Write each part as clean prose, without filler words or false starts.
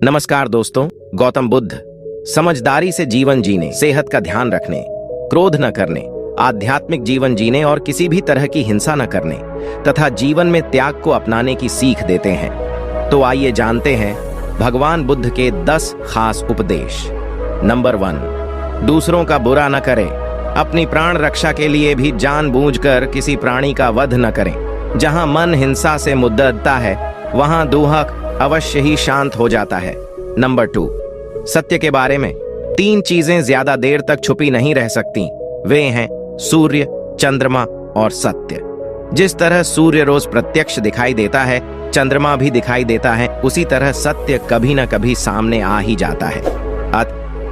नमस्कार दोस्तों, गौतम बुद्ध समझदारी से जीवन जीने, सेहत का ध्यान रखने, क्रोध न करने, आध्यात्मिक जीवन जीने और किसी भी तरह की हिंसा न करने तथा जीवन में त्याग को अपनाने की सीख देते हैं। तो आइए जानते हैं भगवान बुद्ध के 10 खास उपदेश। नंबर 1, दूसरों का बुरा न करें। अपनी प्राण रक्षा के लिए भी जानबूझकर किसी प्राणी का वध न करें। जहां मन हिंसा से मुद्दता है वहां दुहक अवश्य ही शांत हो जाता है। नंबर 2, सत्य के बारे में 3 चीजें ज्यादा देर तक छुपी नहीं रह सकती। वे हैं सूर्य, चंद्रमा और सत्य। जिस तरह सूर्य रोज प्रत्यक्ष दिखाई देता है, चंद्रमा भी दिखाई देता है, उसी तरह सत्य कभी न कभी सामने आ ही जाता है।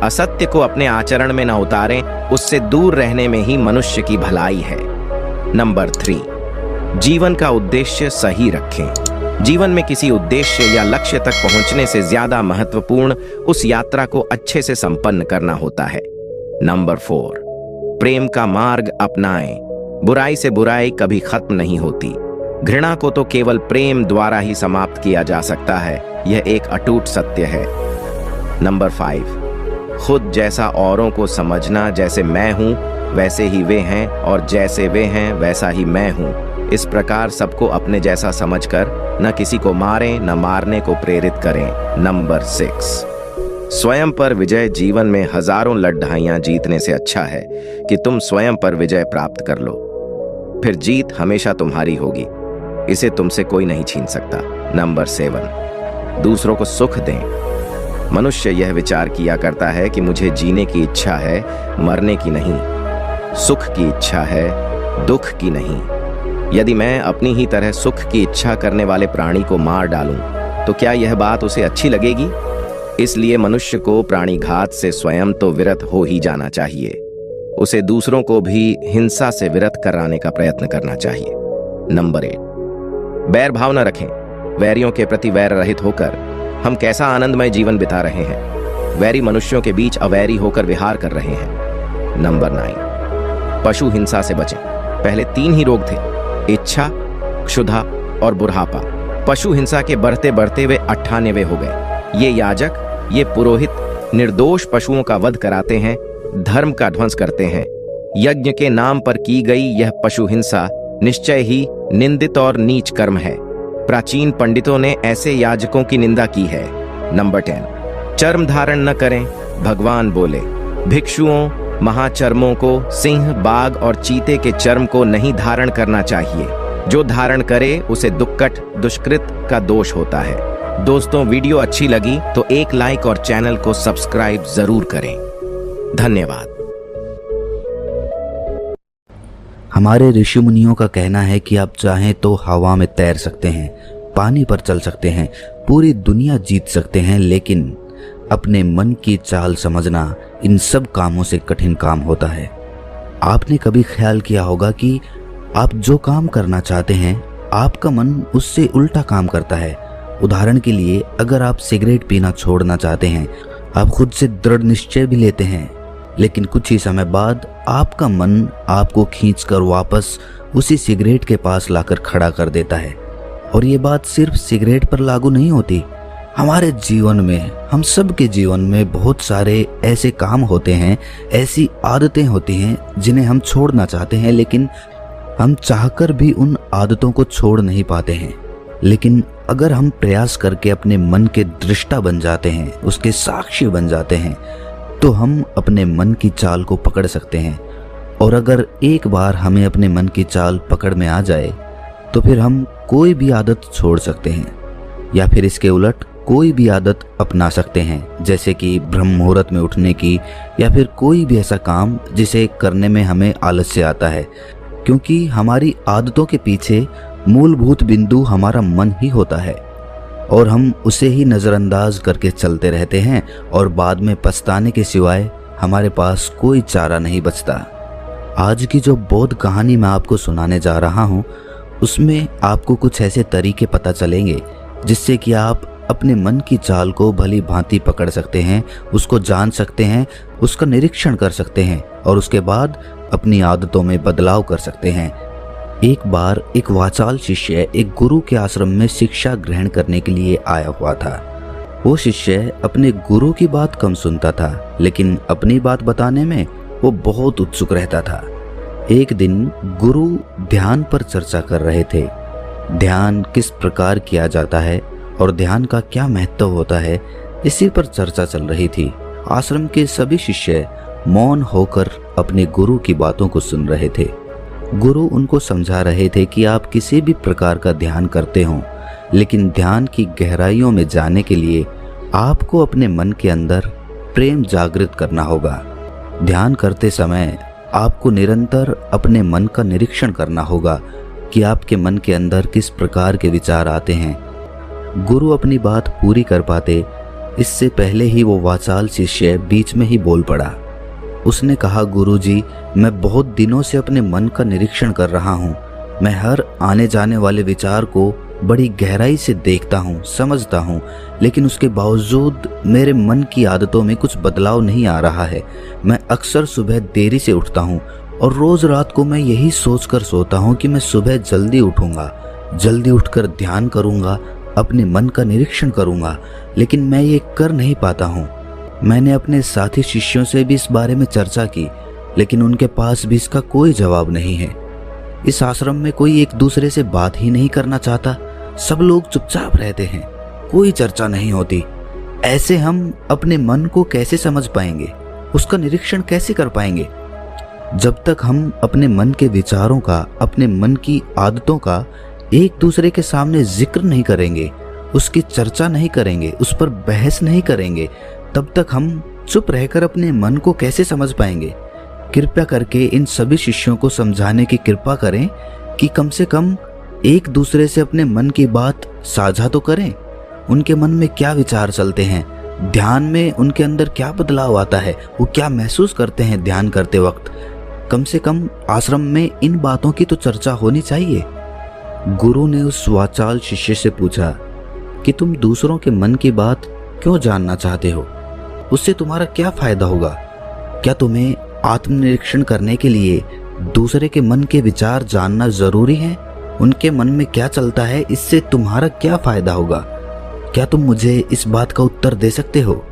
असत्य को अपने आचरण में न उतारें, उससे दूर रहने में ही मनुष्य की भलाई है। नंबर 3, जीवन का उद्देश्य सही रखें। जीवन में किसी उद्देश्य या लक्ष्य तक पहुंचने से ज्यादा महत्वपूर्ण उस यात्रा को अच्छे से संपन्न करना होता है। नंबर 4, प्रेम का मार्ग अपनाएं। बुराई से बुराई कभी खत्म नहीं होती। घृणा को तो केवल प्रेम द्वारा ही समाप्त किया जा सकता है, यह एक अटूट सत्य है। नंबर 5, खुद जैसा औरों को समझना। जैसे मैं हूं वैसे ही वे हैं और जैसे वे हैं वैसा ही मैं हूं। इस प्रकार सबको अपने जैसा समझकर न किसी को मारें न मारने को प्रेरित करें। नंबर 6, स्वयं पर विजय। जीवन में हजारों लड़ाइयां जीतने से अच्छा है कि तुम स्वयं पर विजय प्राप्त कर लो, फिर जीत हमेशा तुम्हारी होगी, इसे तुमसे कोई नहीं छीन सकता। नंबर 7, दूसरों को सुख दें। मनुष्य यह विचार किया करता है कि मुझे जीने की इच्छा है, मरने की नहीं। सुख की इच्छा है, दुख की नहीं। यदि मैं अपनी ही तरह सुख की इच्छा करने वाले प्राणी को मार डालूं, तो क्या यह बात उसे अच्छी लगेगी? इसलिए मनुष्य को प्राणीघात से स्वयं तो विरत हो ही जाना चाहिए। उसे दूसरों को भी हिंसा से विरत कराने का प्रयत्न करना चाहिए। नंबर 8, बैर भाव न रखें। वैरियों के प्रति वैर रहित होकर हम कैसा आनंदमय जीवन बिता रहे हैं। वैरी मनुष्यों के बीच अवैरी होकर विहार कर रहे हैं। नंबर 9, पशु हिंसा से बचें। पहले 3 ही रोग थे, इच्छा, क्षुधा और बुढ़ापा। पशु हिंसा के बढ़ते बढ़ते वे 98 हो गए। ये याजक, ये पुरोहित निर्दोष पशुओं का वध कराते हैं, धर्म का ध्वंस करते हैं। यज्ञ के नाम पर की गई यह पशु हिंसा निश्चय ही निंदित और नीच कर्म है। प्राचीन पंडितों ने ऐसे याजकों की निंदा की है। नंबर 10, चर्म धारण न करें। भगवान बोले, भिक्षुओं, महाचर्मों को सिंह, बाघ और चीते के चर्म को नहीं धारण करना चाहिए। जो धारण करे उसे दुक्कट दुष्कृत का दोष होता है। दोस्तों, वीडियो अच्छी लगी तो एक लाइक और चैनल को सब्सक्राइब जरूर करें। धन्यवाद। हमारे ऋषि मुनियों का कहना है कि आप चाहें तो हवा में तैर सकते हैं, पानी पर चल सकते हैं, पूरी दुनिया जीत सकते हैं, लेकिन अपने मन की चाल समझना इन सब कामों से कठिन काम होता है। आपने कभी ख्याल किया होगा कि आप जो काम करना चाहते हैं, आपका मन उससे उल्टा काम करता है। उदाहरण के लिए, अगर आप सिगरेट पीना छोड़ना चाहते हैं, आप खुद से दृढ़ निश्चय भी लेते हैं, लेकिन कुछ ही समय बाद आपका मन आपको खींचकर वापस उसी सिगरेट के पास लाकर खड़ा कर देता है। और ये बात सिर्फ सिगरेट पर लागू नहीं होती। हमारे जीवन में, हम सब के जीवन में बहुत सारे ऐसे काम होते हैं, ऐसी आदतें होती हैं जिन्हें हम छोड़ना चाहते हैं, लेकिन हम चाहकर भी उन आदतों को छोड़ नहीं पाते हैं। लेकिन अगर हम प्रयास करके अपने मन के दृष्टा बन जाते हैं, उसके साक्षी बन जाते हैं, तो हम अपने मन की चाल को पकड़ सकते हैं। और अगर एक बार हमें अपने मन की चाल पकड़ में आ जाए, तो फिर हम कोई भी आदत छोड़ सकते हैं, या फिर इसके उलट कोई भी आदत अपना सकते हैं, जैसे कि ब्रह्म मुहूर्त में उठने की, या फिर कोई भी ऐसा काम जिसे करने में हमें आलस्य आता है। क्योंकि हमारी आदतों के पीछे मूलभूत बिंदु हमारा मन ही होता है, और हम उसे ही नज़रअंदाज करके चलते रहते हैं, और बाद में पछताने के सिवाय हमारे पास कोई चारा नहीं बचता। आज की जो बोध कहानी मैं आपको सुनाने जा रहा हूँ, उसमें आपको कुछ ऐसे तरीके पता चलेंगे जिससे कि आप अपने मन की चाल को भली भांति पकड़ सकते हैं, उसको जान सकते हैं, उसका निरीक्षण कर सकते हैं, और उसके बाद अपनी आदतों में बदलाव कर सकते हैं। एक बार एक वाचाल शिष्य एक गुरु के आश्रम में शिक्षा ग्रहण करने के लिए आया हुआ था। वो शिष्य अपने गुरु की बात कम सुनता था, लेकिन अपनी बात बताने में वो बहुत उत्सुक रहता था। एक दिन गुरु ध्यान पर चर्चा कर रहे थे। ध्यान किस प्रकार किया जाता है और ध्यान का क्या महत्व होता है, इसी पर चर्चा चल रही थी। आश्रम के सभी शिष्य मौन होकर अपने गुरु की बातों को सुन रहे थे। गुरु उनको समझा रहे थे कि आप किसी भी प्रकार का ध्यान करते हो, लेकिन ध्यान की गहराइयों में जाने के लिए आपको अपने मन के अंदर प्रेम जागृत करना होगा। ध्यान करते समय आपको निरंतर अपने मन का निरीक्षण करना होगा कि आपके मन के अंदर किस प्रकार के विचार आते हैं। गुरु अपनी बात पूरी कर पाते इससे पहले ही वो वाचाल शिष्य बीच में ही बोल पड़ा। उसने कहा, गुरुजी, मैं बहुत दिनों से अपने मन का निरीक्षण कर रहा हूँ। मैं हर आने जाने वाले विचार को बड़ी गहराई से देखता हूँ, समझता हूँ, लेकिन उसके बावजूद मेरे मन की आदतों में कुछ बदलाव नहीं आ रहा है। मैं अक्सर सुबह देरी से उठता हूँ और रोज रात को मैं यही सोचकर सोता हूँ कि मैं सुबह जल्दी उठूंगा, जल्दी उठकर ध्यान करूंगा, अपने मन का निरीक्षण करूंगा, लेकिन मैं ये कर नहीं पाता हूँ। मैंने अपने साथी शिष्यों से भी इस बारे में चर्चा की, लेकिन उनके पास भी इसका कोई जवाब नहीं है। इस आश्रम में कोई एक दूसरे से बात ही नहीं करना चाहता। सब लोग चुपचाप रहते हैं, कोई चर्चा नहीं होती। ऐसे हम अपने मन को कैसे समझ पाएंगे, उसका निरीक्षण कैसे कर पाएंगे? जब तक हम अपने मन के विचारों का, अपने मन की आदतों का एक दूसरे के सामने जिक्र नहीं करेंगे, उसकी चर्चा नहीं करेंगे, उस पर बहस नहीं करेंगे, तब तक हम चुप रहकर अपने मन को कैसे समझ पाएंगे? कृपया करके इन सभी शिष्यों को समझाने की कृपा करें कि कम से कम एक दूसरे से अपने मन की बात साझा तो करें। उनके मन में क्या विचार चलते हैं, ध्यान में उनके अंदर क्या बदलाव आता है, वो क्या महसूस करते हैं ध्यान करते वक्त। कम से कम आश्रम में इन बातों की तो चर्चा होनी चाहिए। गुरु ने उस वाचाल शिष्य से पूछा कि तुम दूसरों के मन की बात क्यों जानना चाहते हो? उससे तुम्हारा क्या फायदा होगा? क्या तुम्हें आत्मनिरीक्षण करने के लिए दूसरे के मन के विचार जानना जरूरी है? उनके मन में क्या चलता है, इससे तुम्हारा क्या फायदा होगा? क्या तुम मुझे इस बात का उत्तर दे सकते हो?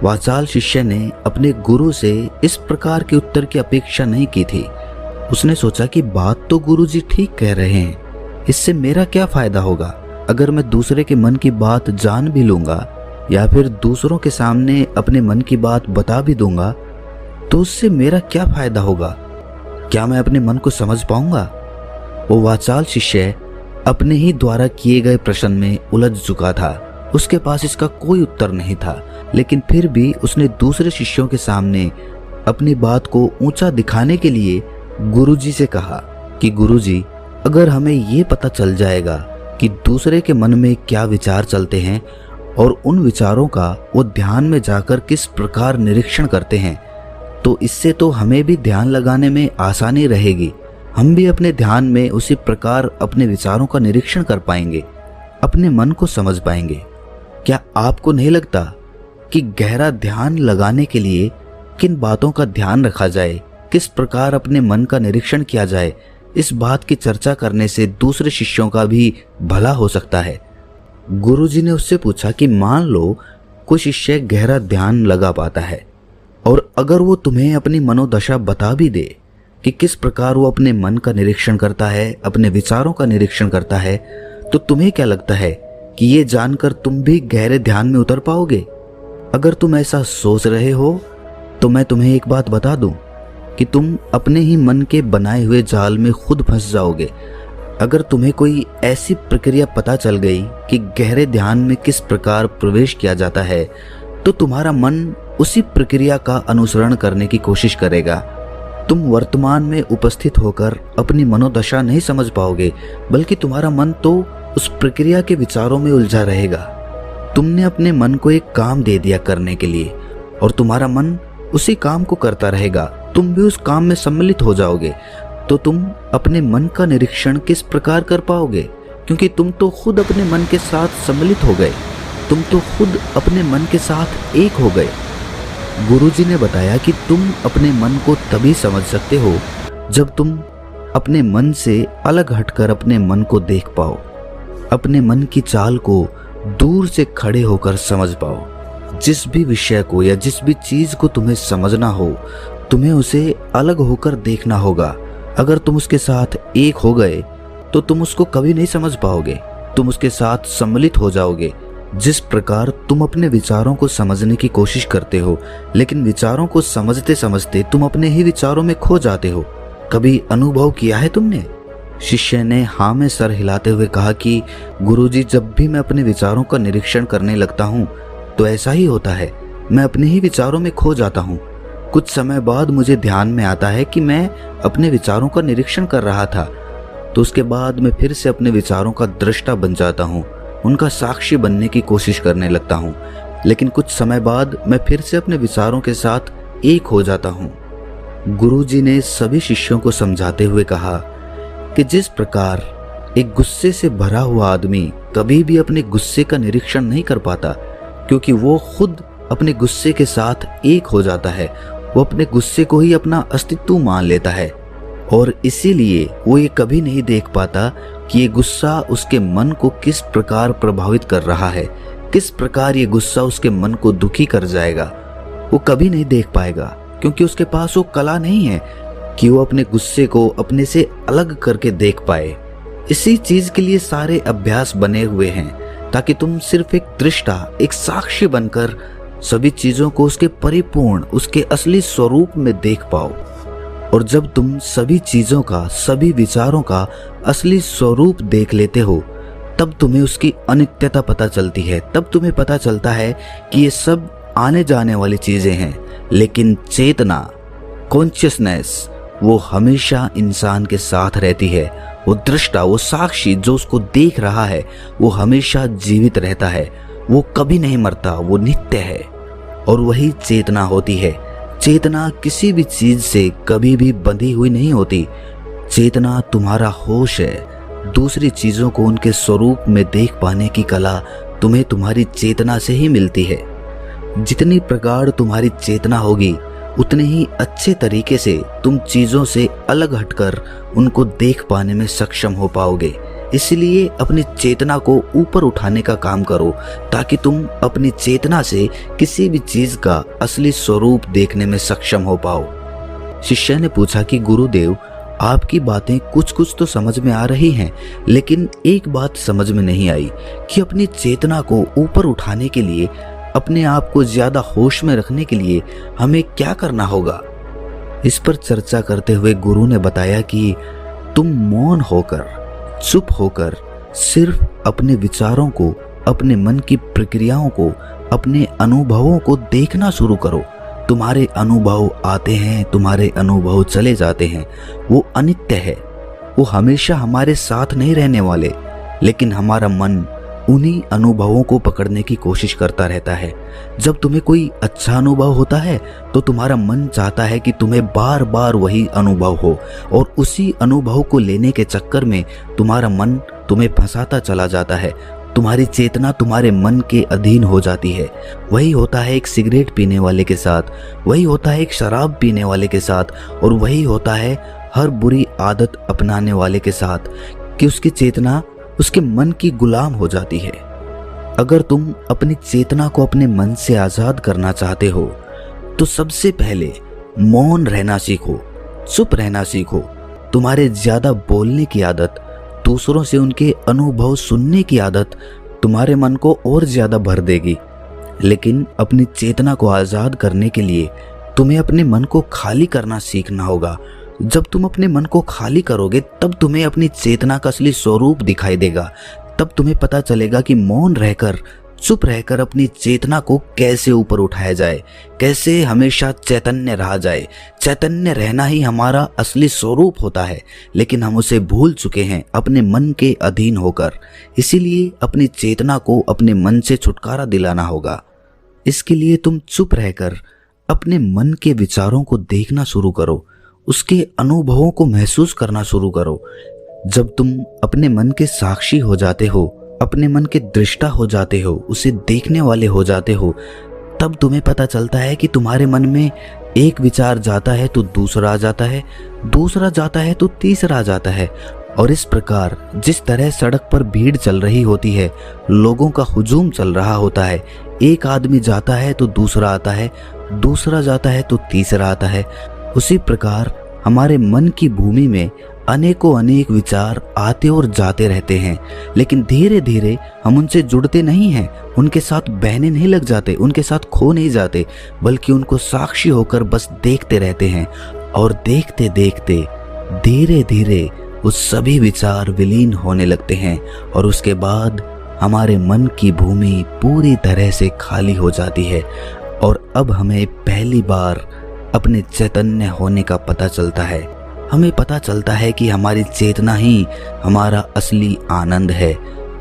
वाचाल शिष्य ने अपने गुरु से इस प्रकार के उत्तर की अपेक्षा नहीं की थी। उसने सोचा कि बात तो गुरुजी ठीक कह रहे हैं, इससे मेरा क्या फायदा होगा? अगर मैं दूसरे के मन की बात जान भी लूंगा या फिर दूसरों के सामने अपने मन की बात बता भी दूंगा, तो उससे मेरा क्या फायदा होगा? क्या मैं अपने मन को समझ पाऊंगा? वो वाचाल शिष्य अपने ही द्वारा किए गए प्रश्न में उलझ चुका था। उसके पास इसका कोई उत्तर नहीं था, लेकिन फिर भी उसने दूसरे शिष्यों के सामने अपनी बात को ऊंचा दिखाने के लिए गुरुजी से कहा कि गुरुजी, अगर हमें ये पता चल जाएगा कि दूसरे के मन में क्या विचार चलते हैं और उन विचारों का वो ध्यान में जाकर किस प्रकार निरीक्षण करते हैं, तो इससे तो हमें भी ध्यान लगाने में आसानी रहेगी। हम भी अपने ध्यान में उसी प्रकार अपने विचारों का निरीक्षण कर पाएंगे, अपने मन को समझ पाएंगे। क्या आपको नहीं लगता कि गहरा ध्यान लगाने के लिए किन बातों का ध्यान रखा जाए, किस प्रकार अपने मन का निरीक्षण किया जाए, इस बात की चर्चा करने से दूसरे शिष्यों का भी भला हो सकता है? गुरुजी ने उससे पूछा कि मान लो कोई शिष्य गहरा ध्यान लगा पाता है और अगर वो तुम्हें अपनी मनोदशा बता भी दे कि किस प्रकार वो अपने मन का निरीक्षण करता है, अपने विचारों का निरीक्षण करता है, तो तुम्हें क्या लगता है कि ये जानकर तुम भी गहरे ध्यान में उतर पाओगे? अगर तुम ऐसा सोच रहे हो तो मैं तुम्हें एक बात बता दूं कि तुम अपने ही मन के बनाए हुए जाल में खुद फंस जाओगे। अगर तुम्हें कोई ऐसी प्रक्रिया पता चल गई कि गहरे ध्यान में किस प्रकार प्रवेश किया जाता है, तो तुम्हारा मन उसी प्रक्रिया का अनुसरण करने की कोशिश करेगा। तुम वर्तमान में उपस्थित होकर अपनी मनोदशा नहीं समझ पाओगे, बल्कि तुम्हारा मन तो उस प्रक्रिया के विचारों में उलझा रहेगा। तुमने अपने मन को एक काम दे दिया करने के लिए और तुम्हारा मन उसी काम को करता रहेगा। तुम भी उस काम में सम्मिलित हो जाओगे, तो तुम अपने मन का निरीक्षण किस प्रकार कर पाओगे? क्योंकि तुम तो खुद अपने मन के साथ सम्मिलित हो गए, तुम तो खुद अपने मन के साथ एक हो गए। गुरुजी ने बताया कि तुम अपने मन को तभी समझ सकते हो जब तुम अपने मन से अलग हटकर अपने मन को देख पाओ, अपने मन की चाल को दूर से खड़े होकर समझ पाओ। जिस भी विषय को या जिस भी चीज को तुम्हें समझना हो, तुम्हें उसे अलग होकर देखना होगा। अगर तुम उसके साथ एक हो गए तो तुम उसको कभी नहीं समझ पाओगे, तुम उसके साथ सम्मिलित हो जाओगे। जिस प्रकार तुम अपने विचारों को समझने की कोशिश करते हो, लेकिन विचारों को समझते समझते तुम अपने ही विचारों में खो जाते हो, कभी अनुभव किया है तुमने? शिष्य ने हाँ में सर हिलाते हुए कहा कि गुरुजी, जब भी मैं अपने विचारों का निरीक्षण करने लगता हूँ तो ऐसा ही होता है, मैं अपने ही विचारों में खो जाता हूँ। कुछ समय बाद मुझे ध्यान में आता है कि मैं अपने विचारों का निरीक्षण कर रहा था, तो उसके बाद मैं फिर से अपने विचारों का दृष्टा बन जाता हूँ, उनका साक्षी बनने की कोशिश करने लगता हूँ। लेकिन कुछ समय बाद मैं फिर से अपने विचारों के साथ एक हो जाता हूँ। गुरुजी ने सभी शिष्यों को समझाते हुए कहा कि जिस प्रकार एक गुस्से से भरा हुआ आदमी कभी भी अपने गुस्से का निरीक्षण नहीं कर पाता, क्योंकि वो खुद अपने गुस्से के साथ एक हो जाता है, वो अपने गुस्से को ही अपना अस्तित्व मान लेता है, और इसीलिए वो ये कभी नहीं देख पाता कि ये गुस्सा उसके मन को किस प्रकार प्रभावित कर रहा है, किस प्रकार ये गुस्सा उसके मन को दुखी कर जाएगा। वो कभी नहीं देख पाएगा, क्योंकि उसके पास वो कला नहीं है कि वो अपने गुस्से को अपने से अलग करके देख पाए। इसी चीज के लिए सारे अभ्यास बने हुए हैं, ताकि तुम सिर्फ एक दृष्टा, एक साक्षी बनकर सभी चीजों को उसके परिपूर्ण, उसके असली स्वरूप में देख पाओ। और जब तुम सभी चीजों का, सभी विचारों का असली स्वरूप देख लेते हो, तब तुम्हें उसकी अनित्यता पता चलती है। तब तुम्हें पता चलता है कि ये सब आने जाने वाली चीजें हैं, लेकिन चेतना, कॉन्शियसनेस, वो हमेशा इंसान के साथ रहती है। वो दृष्टा, वो साक्षी जो उसको देख रहा है, वो हमेशा जीवित रहता है, वो कभी नहीं मरता, वो नित्य है। और वही चेतना होती है। चेतना किसी भी चीज से कभी भी बंधी हुई नहीं होती। चेतना तुम्हारा होश है। दूसरी चीजों को उनके स्वरूप में देख पाने की कला तुम्हें तुम्हारी चेतना से ही मिलती है। जितनी प्रगाढ़ तुम्हारी चेतना होगी, उतने ही अच्छे तरीके से तुम चीजों से अलग हटकर उनको देख पाने में सक्षम हो पाओगे। इसलिए अपनी चेतना को ऊपर उठाने का काम करो, ताकि तुम अपनी चेतना से किसी भी चीज का असली स्वरूप देखने में सक्षम हो पाओ। शिष्य ने पूछा कि गुरुदेव, आपकी बातें कुछ कुछ तो समझ में आ रही हैं, लेकिन एक बात समझ में नहीं आई कि अपनी चेतना को ऊपर उठाने के लिए, अपने आप को ज्यादा होश में रखने के लिए हमें क्या करना होगा। इस पर चर्चा करते हुए गुरु ने बताया कि तुम मौन होकर, चुप होकर सिर्फ अपने विचारों को, अपने मन की प्रक्रियाओं को, अपने अनुभवों को देखना शुरू करो। तुम्हारे अनुभव आते हैं, तुम्हारे अनुभव चले जाते हैं, वो अनित्य है, वो हमेशा हमारे साथ नहीं रहने वाले। लेकिन हमारा मन उन्हीं अनुभवों को पकड़ने की कोशिश करता रहता है। जब तुम्हें कोई अच्छा अनुभव होता है तो तुम्हारा मन चाहता है कि तुम्हें बार बार वही अनुभव हो, और उसी अनुभव को लेने के चक्कर में तुम्हारा मन तुम्हें फंसाता चला जाता है। तुम्हारी चेतना तुम्हारे मन के अधीन हो जाती है। वही होता है एक सिगरेट पीने वाले के साथ, वही होता है एक शराब पीने वाले के साथ, और वही होता है हर बुरी आदत अपनाने वाले के साथ, कि उसकी चेतना उसके मन की गुलाम हो जाती है। अगर तुम अपनी चेतना को अपने मन से आजाद करना चाहते हो तो सबसे पहले मौन रहना सीखो, चुप रहना सीखो। तुम्हारे ज्यादा बोलने की आदत, दूसरों से उनके अनुभव सुनने की आदत तुम्हारे मन को और ज्यादा भर देगी। लेकिन अपनी चेतना को आजाद करने के लिए तुम्हें अपने मन को खाली करना सीखना होगा। जब तुम अपने मन को खाली करोगे, तब तुम्हें अपनी चेतना का असली स्वरूप दिखाई देगा। तब तुम्हें पता चलेगा कि मौन रहकर, चुप रहकर अपनी चेतना को कैसे ऊपर उठाया जाए, कैसे हमेशा चैतन्य रहा जाए। चैतन्य रहना ही हमारा असली स्वरूप होता है, लेकिन हम उसे भूल चुके हैं अपने मन के अधीन होकर। इसीलिए अपनी चेतना को अपने मन से छुटकारा दिलाना होगा। इसके लिए तुम चुप रहकर अपने मन के विचारों को देखना शुरू करो, उसके अनुभवों को महसूस करना शुरू करो। जब तुम अपने मन के साक्षी हो जाते हो, अपने मन के दृष्टा हो जाते हो, उसे देखने वाले हो जाते हो, तब तुम्हें पता चलता है कि तुम्हारे मन में एक विचार जाता है तो दूसरा आ जाता है, दूसरा जाता है तो तीसरा आ जाता है, और इस प्रकार जिस तरह सड़क पर भीड़ चल रही होती है, लोगों का हुजूम चल रहा होता है, एक आदमी जाता है तो दूसरा आता है, दूसरा जाता है तो तीसरा आता है, उसी प्रकार हमारे मन की भूमि में अनेकों अनेक विचार आते और जाते रहते हैं। लेकिन धीरे धीरे हम उनसे जुड़ते नहीं हैं, उनके साथ बहने नहीं लग जाते, उनके साथ खो नहीं जाते, बल्कि उनको साक्षी होकर बस देखते रहते हैं। और देखते देखते धीरे धीरे वो सभी विचार विलीन होने लगते हैं और उसके बाद हमारे मन की भूमि पूरी तरह से खाली हो जाती है। और अब हमें पहली बार अपने चैतन्य होने का पता चलता है। हमें पता चलता है कि हमारी चेतना ही हमारा असली आनंद है,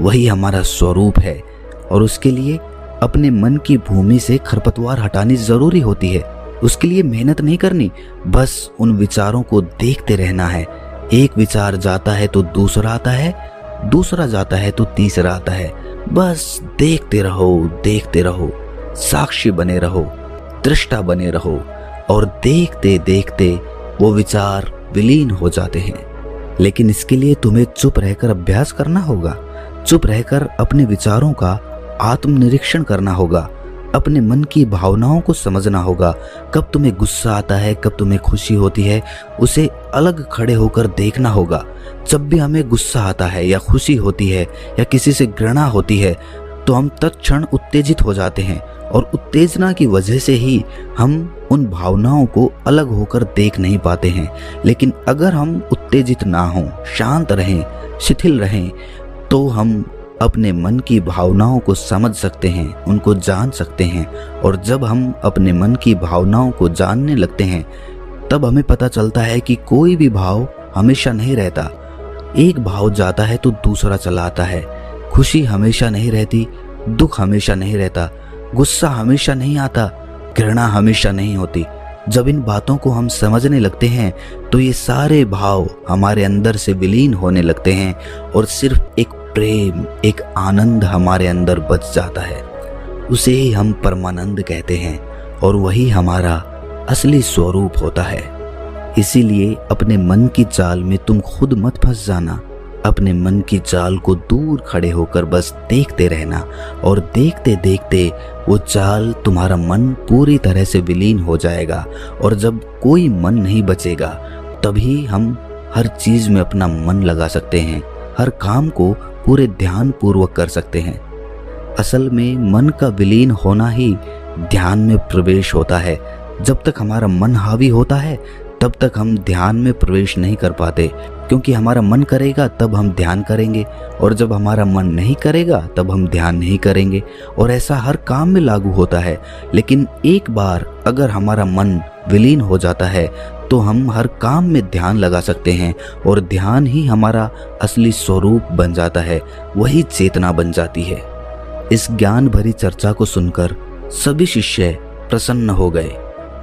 वही हमारा स्वरूप है। और उसके लिए अपने मन की भूमि से खरपतवार हटानी जरूरी होती है। उसके लिए मेहनत नहीं करनी, बस उन विचारों को देखते रहना है। एक विचार जाता है तो दूसरा आता है, दूसरा जाता है तो तीसरा आता है। बस देखते रहो, साक्षी बने रहो, दृष्टा बने रहो और देखते देखते वो विचार विलीन हो जाते हैं। लेकिन इसके लिए तुम्हें चुप रहकर अभ्यास करना होगा, चुप रहकर अपने विचारों का आत्मनिरीक्षण करना होगा, अपने मन की भावनाओं को समझना होगा। कब तुम्हें गुस्सा आता है, कब तुम्हें खुशी होती है, उसे अलग खड़े होकर देखना होगा। जब भी हमें गुस्सा आता है या खुशी होती है या किसी से घृणा होती है तो हम तत्क्षण उत्तेजित हो जाते हैं और उत्तेजना की वजह से ही हम उन भावनाओं को अलग होकर देख नहीं पाते हैं। लेकिन अगर हम उत्तेजित ना हों, शांत रहें, शिथिल रहें, तो हम अपने मन की भावनाओं को समझ सकते हैं, उनको जान सकते हैं। और जब हम अपने मन की भावनाओं को जानने लगते हैं तब हमें पता चलता है कि कोई भी भाव हमेशा नहीं रहता। एक भाव जाता है तो दूसरा चला आता है। खुशी हमेशा नहीं रहती, दुख हमेशा नहीं रहता, गुस्सा हमेशा नहीं आता, घृणा हमेशा नहीं होती। जब इन बातों को हम समझने लगते हैं तो ये सारे भाव हमारे अंदर से विलीन होने लगते हैं और सिर्फ एक प्रेम, एक आनंद हमारे अंदर बच जाता है। उसे ही हम परमानंद कहते हैं और वही हमारा असली स्वरूप होता है। इसीलिए अपने मन की चाल में तुम खुद मत फंस जाना। अपने मन की चाल को दूर खड़े होकर बस देखते रहना और देखते देखते वो चाल, तुम्हारा मन पूरी तरह से विलीन हो जाएगा। और जब कोई मन नहीं बचेगा तभी हम हर चीज में अपना मन लगा सकते हैं, हर काम को पूरे ध्यान पूर्वक कर सकते हैं। असल में मन का विलीन होना ही ध्यान में प्रवेश होता है। जब तक हमारा मन हावी होता है तब तक हम ध्यान में प्रवेश नहीं कर पाते, क्योंकि हमारा मन करेगा तब हम ध्यान करेंगे और जब हमारा मन नहीं करेगा तब हम ध्यान नहीं करेंगे। और ऐसा हर काम में लागू होता है। लेकिन एक बार अगर हमारा मन विलीन हो जाता है तो हम हर काम में ध्यान लगा सकते हैं और ध्यान ही हमारा असली स्वरूप बन जाता है, वही चेतना बन जाती है। इस ज्ञान भरी चर्चा को सुनकर सभी शिष्य प्रसन्न हो गए,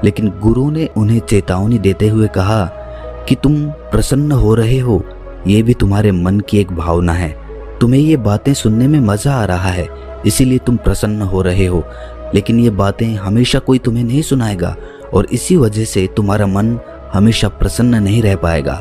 लेकिन गुरु ने उन्हें चेतावनी देते हुए कहा कि तुम प्रसन्न हो रहे हो, ये भी तुम्हारे मन की एक भावना है। तुम्हें ये बातें सुनने में मजा आ रहा है, इसीलिए तुम प्रसन्न हो रहे हो। लेकिन ये बातें हमेशा कोई तुम्हें नहीं सुनाएगा और इसी वजह से तुम्हारा मन हमेशा प्रसन्न नहीं रह पाएगा।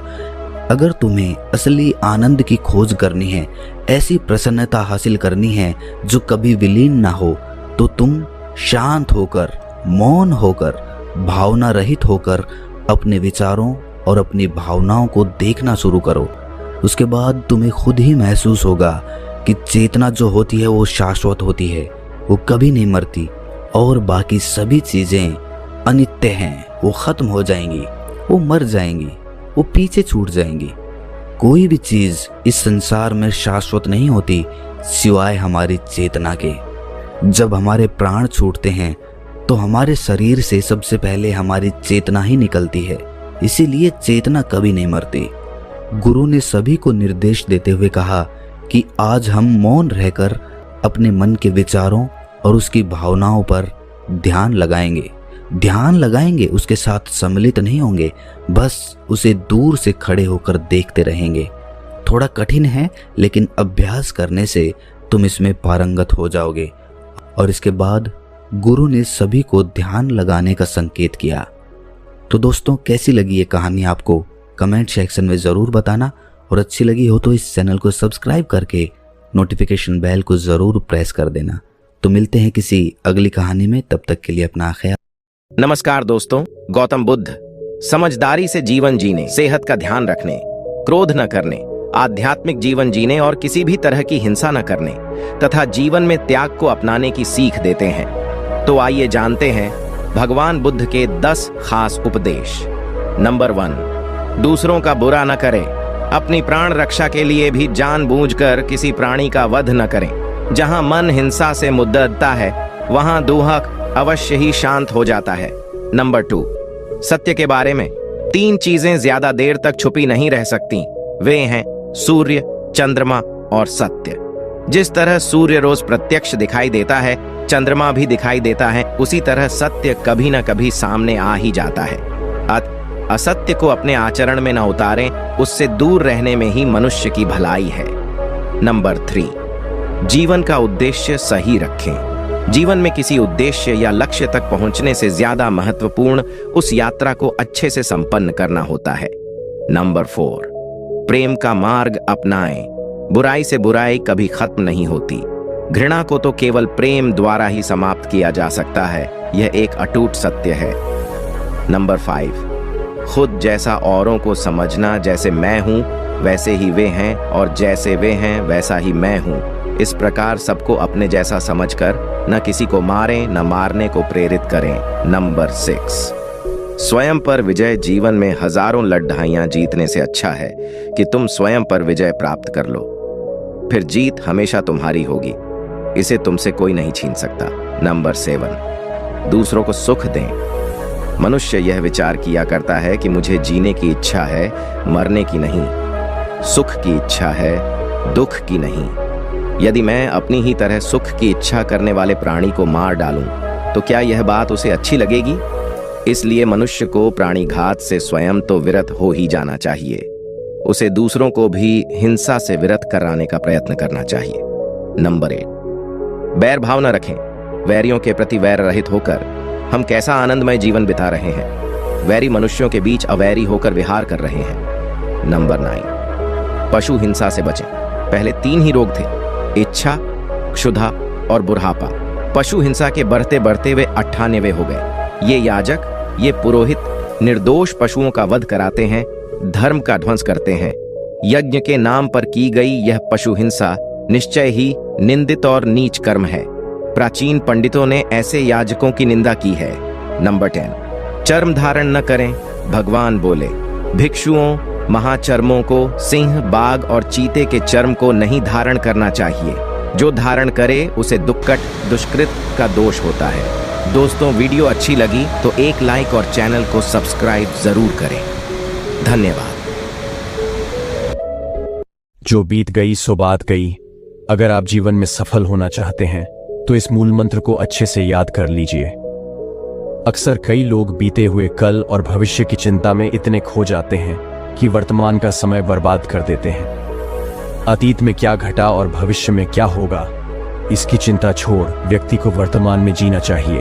अगर तुम्हें असली आनंद की खोज करनी है, ऐसी प्रसन्नता हासिल करनी है जो कभी विलीन ना हो, तो तुम शांत होकर, मौन होकर, भावना रहित होकर अपने विचारों और अपनी भावनाओं को देखना शुरू करो। उसके बाद तुम्हें खुद ही महसूस होगा कि चेतना जो होती है वो शाश्वत होती है, वो कभी नहीं मरती और बाकी सभी चीजें अनित्य हैं, वो खत्म हो जाएंगी, वो मर जाएंगी, वो पीछे छूट जाएंगी। कोई भी चीज इस संसार में शाश्वत नहीं होती सिवाय हमारी चेतना के। जब हमारे प्राण छूटते हैं तो हमारे शरीर से सबसे पहले हमारी चेतना ही निकलती है, इसीलिए चेतना कभी नहीं मरती। गुरु ने सभी को निर्देश देते हुए कहा कि आज हम मौन रहकर अपने मन के विचारों और उसकी भावनाओं पर ध्यान लगाएंगे, उसके साथ सम्मिलित नहीं होंगे, बस उसे दूर से खड़े होकर देखते रहेंगे। थोड़ा कठिन है, लेकिन अभ्यास करने से तुम इसमें पारंगत हो जाओगे। और इसके बाद गुरु ने सभी को ध्यान लगाने का संकेत किया। तो दोस्तों, कैसी लगी ये कहानी आपको? कमेंट सेक्शन में ज़रूर बताना और अच्छी लगी हो तो इस चैनल को सब्सक्राइब करके नोटिफिकेशन बेल को ज़रूर प्रेस कर देना। तो मिलते हैं किसी अगली कहानी में, तब तक के लिए अपना ख्याल। नमस्कार दोस्तों, गौतम बुद्ध समझदारी से जीवन जीने, सेहत का ध्यान रखने, क्रोध न करने, आध्यात्मिक जीवन जीने और किसी भी तरह की हिंसा न करने तथा जीवन में त्याग को अपनाने की सीख देते हैं। तो आइए जानते हैं भगवान बुद्ध के 10 खास उपदेश। नंबर 1, दूसरों का बुरा न करें। अपनी प्राण रक्षा के लिए भी जानबूझकर किसी प्राणी का वध न करें। जहां मन हिंसा से मुद्दता है वहां दुहक अवश्य ही शांत हो जाता है। नंबर 2, सत्य के बारे में 3 चीजें ज्यादा देर तक छुपी नहीं रह सकती। वे हैं सूर्य, चंद्रमा और सत्य। जिस तरह सूर्य रोज प्रत्यक्ष दिखाई देता है, चंद्रमा भी दिखाई देता है, उसी तरह सत्य कभी न कभी सामने आ ही जाता है। असत्य को अपने आचरण में न उतारें, उससे दूर रहने में ही मनुष्य की भलाई है। नंबर 3, जीवन का उद्देश्य सही रखें। जीवन में किसी उद्देश्य या लक्ष्य तक पहुंचने से ज्यादा महत्वपूर्ण उस यात्रा को अच्छे से संपन्न करना होता है। नंबर 4, प्रेम का मार्ग अपनाएं। बुराई से बुराई कभी खत्म नहीं होती। घृणा को तो केवल प्रेम द्वारा ही समाप्त किया जा सकता है, यह एक अटूट सत्य है। नंबर 5, खुद जैसा औरों को समझना। जैसे मैं हूं वैसे ही वे हैं और जैसे वे हैं वैसा ही मैं हूं। इस प्रकार सबको अपने जैसा समझकर न किसी को मारें न मारने को प्रेरित करें। नंबर 6, स्वयं पर विजय। जीवन में हजारों लड़ाइयां जीतने से अच्छा है कि तुम स्वयं पर विजय प्राप्त कर लो, फिर जीत हमेशा तुम्हारी होगी, इसे तुमसे कोई नहीं छीन सकता। नंबर 7, दूसरों को सुख दें। मनुष्य यह विचार किया करता है कि मुझे जीने की इच्छा है, मरने की नहीं। सुख की इच्छा है, दुख की नहीं। यदि मैं अपनी ही तरह सुख की इच्छा करने वाले प्राणी को मार डालूं तो क्या यह बात उसे अच्छी लगेगी? इसलिए मनुष्य को प्राणी घात से स्वयं तो विरत हो ही जाना चाहिए। उसे दूसरों को भी हिंसा से विरत कराने का प्रयत्न करना चाहिए। नंबर 8, बैर भाव न रखें। वैरियों के प्रति वैर रहित होकर हम कैसा आनंदमय जीवन बिता रहे हैं। वैरी मनुष्यों के बीच अवैरी होकर विहार कर रहे हैं। नंबर 9, पशु हिंसा से बचें। पहले 3 ही रोग थे, इच्छा, क्षुधा और बुढ़ापा। पशु हिंसा के बढ़ते बढ़ते वे 98वें हो गए। ये याजक, ये पुरोहित निर्दोष पशुओं का वध कराते हैं, धर्म का ध्वंस करते हैं। यज्ञ के नाम पर की गई यह पशु हिंसा निश्चय ही निंदित और नीच कर्म है। प्राचीन पंडितों ने ऐसे याजकों की निंदा की है। नंबर 10, चर्म धारण न करें। भगवान बोले, भिक्षुओं, महाचर्मों को, सिंह, बाघ और चीते के चर्म को नहीं धारण करना चाहिए। जो धारण करे उसे दुष्कृत का दोष होता है। दोस्तों, वीडियो अच्छी लगी तो एक लाइक और चैनल को सब्सक्राइब जरूर करें। धन्यवाद। जो बीत गई सो बात गई। अगर आप जीवन में सफल होना चाहते हैं तो इस मूल मंत्र को अच्छे से याद कर लीजिए। अक्सर कई लोग बीते हुए कल और भविष्य की चिंता में इतने खो जाते हैं कि वर्तमान का समय बर्बाद कर देते हैं। अतीत में क्या घटा और भविष्य में क्या होगा, इसकी चिंता छोड़ व्यक्ति को वर्तमान में जीना चाहिए।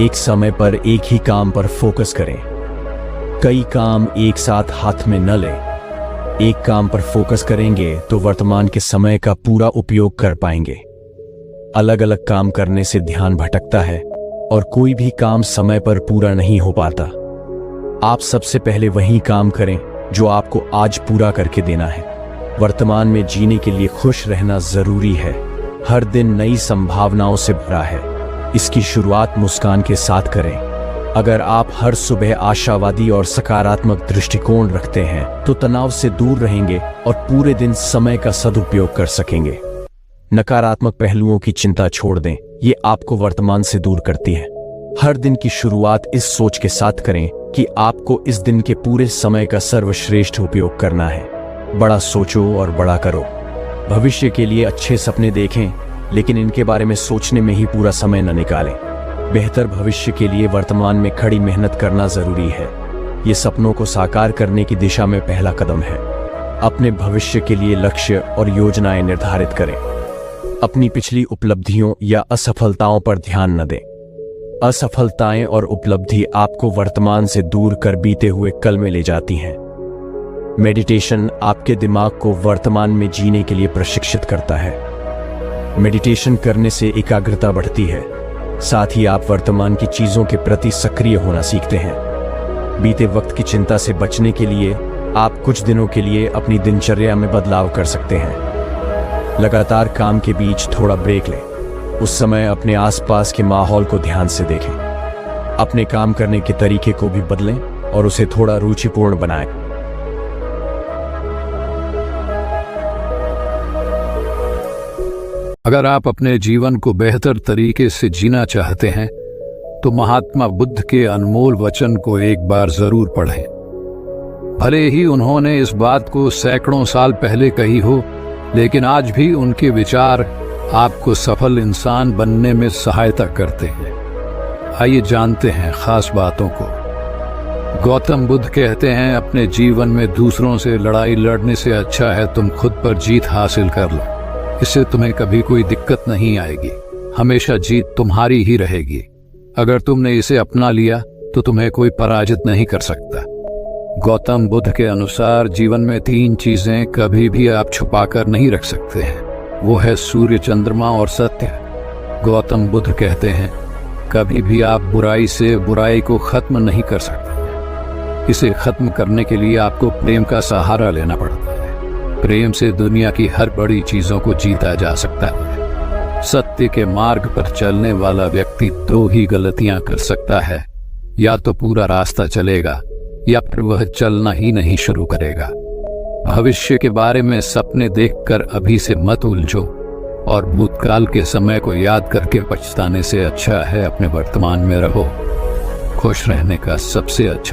एक समय पर एक ही काम पर फोकस करें। कई काम एक साथ हाथ में न लें। एक काम पर फोकस करेंगे तो वर्तमान के समय का पूरा उपयोग कर पाएंगे। अलग अलग काम करने से ध्यान भटकता है और कोई भी काम समय पर पूरा नहीं हो पाता। आप सबसे पहले वही काम करें जो आपको आज पूरा करके देना है। वर्तमान में जीने के लिए खुश रहना जरूरी है। हर दिन नई संभावनाओं से भरा है। इसकी शुरुआत मुस्कान के साथ करें। अगर आप हर सुबह आशावादी और सकारात्मक दृष्टिकोण रखते हैं तो तनाव से दूर रहेंगे और पूरे दिन समय का सदुपयोग कर सकेंगे। नकारात्मक पहलुओं की चिंता छोड़ दें, ये आपको वर्तमान से दूर करती है। हर दिन की शुरुआत इस सोच के साथ करें कि आपको इस दिन के पूरे समय का सर्वश्रेष्ठ उपयोग करना है। बड़ा सोचो और बड़ा करो। भविष्य के लिए अच्छे सपने देखें, लेकिन इनके बारे में सोचने में ही पूरा समय न निकालें। बेहतर भविष्य के लिए वर्तमान में कड़ी मेहनत करना जरूरी है। ये सपनों को साकार करने की दिशा में पहला कदम है। अपने भविष्य के लिए लक्ष्य और योजनाएं निर्धारित करें। अपनी पिछली उपलब्धियों या असफलताओं पर ध्यान न दें। असफलताएं और उपलब्धि आपको वर्तमान से दूर कर बीते हुए कल में ले जाती हैं। मेडिटेशन आपके दिमाग को वर्तमान में जीने के लिए प्रशिक्षित करता है। मेडिटेशन करने से एकाग्रता बढ़ती है, साथ ही आप वर्तमान की चीजों के प्रति सक्रिय होना सीखते हैं। बीते वक्त की चिंता से बचने के लिए आप कुछ दिनों के लिए अपनी दिनचर्या में बदलाव कर सकते हैं। लगातार काम के बीच थोड़ा ब्रेक लें। उस समय अपने आसपास के माहौल को ध्यान से देखें। अपने काम करने के तरीके को भी बदलें और उसे थोड़ा रुचिपूर्ण बनाएं। अगर आप अपने जीवन को बेहतर तरीके से जीना चाहते हैं तो महात्मा बुद्ध के अनमोल वचन को एक बार जरूर पढ़ें। भले ही उन्होंने इस बात को सैकड़ों साल पहले कही हो, लेकिन आज भी उनके विचार आपको सफल इंसान बनने में सहायता करते हैं। आइए जानते हैं खास बातों को। गौतम बुद्ध कहते हैं, अपने जीवन में दूसरों से लड़ाई लड़ने से अच्छा है तुम खुद पर जीत हासिल कर लो। इससे तुम्हें कभी कोई दिक्कत नहीं आएगी, हमेशा जीत तुम्हारी ही रहेगी। अगर तुमने इसे अपना लिया तो तुम्हें कोई पराजित नहीं कर सकता। गौतम बुद्ध के अनुसार जीवन में 3 चीजें कभी भी आप छुपा कर नहीं रख सकते हैं। वो है सूर्य, चंद्रमा और सत्य। गौतम बुद्ध कहते हैं, कभी भी आप बुराई से बुराई को खत्म नहीं कर सकते। इसे खत्म करने के लिए आपको प्रेम का सहारा लेना पड़ता है। प्रेम से दुनिया की हर बड़ी चीजों को जीता जा सकता है। सत्य के मार्ग पर चलने वाला व्यक्ति 2 ही गलतियां कर सकता है, या तो पूरा रास्ता चलेगा या फिर वह चलना ही नहीं शुरू करेगा। भविष्य के बारे में सपने देखकर अभी से मत उलझो, और भूतकाल के समय को याद करके पछताने से अच्छा है अपने वर्तमान में रहो। खुश रहने का सबसे अच्छा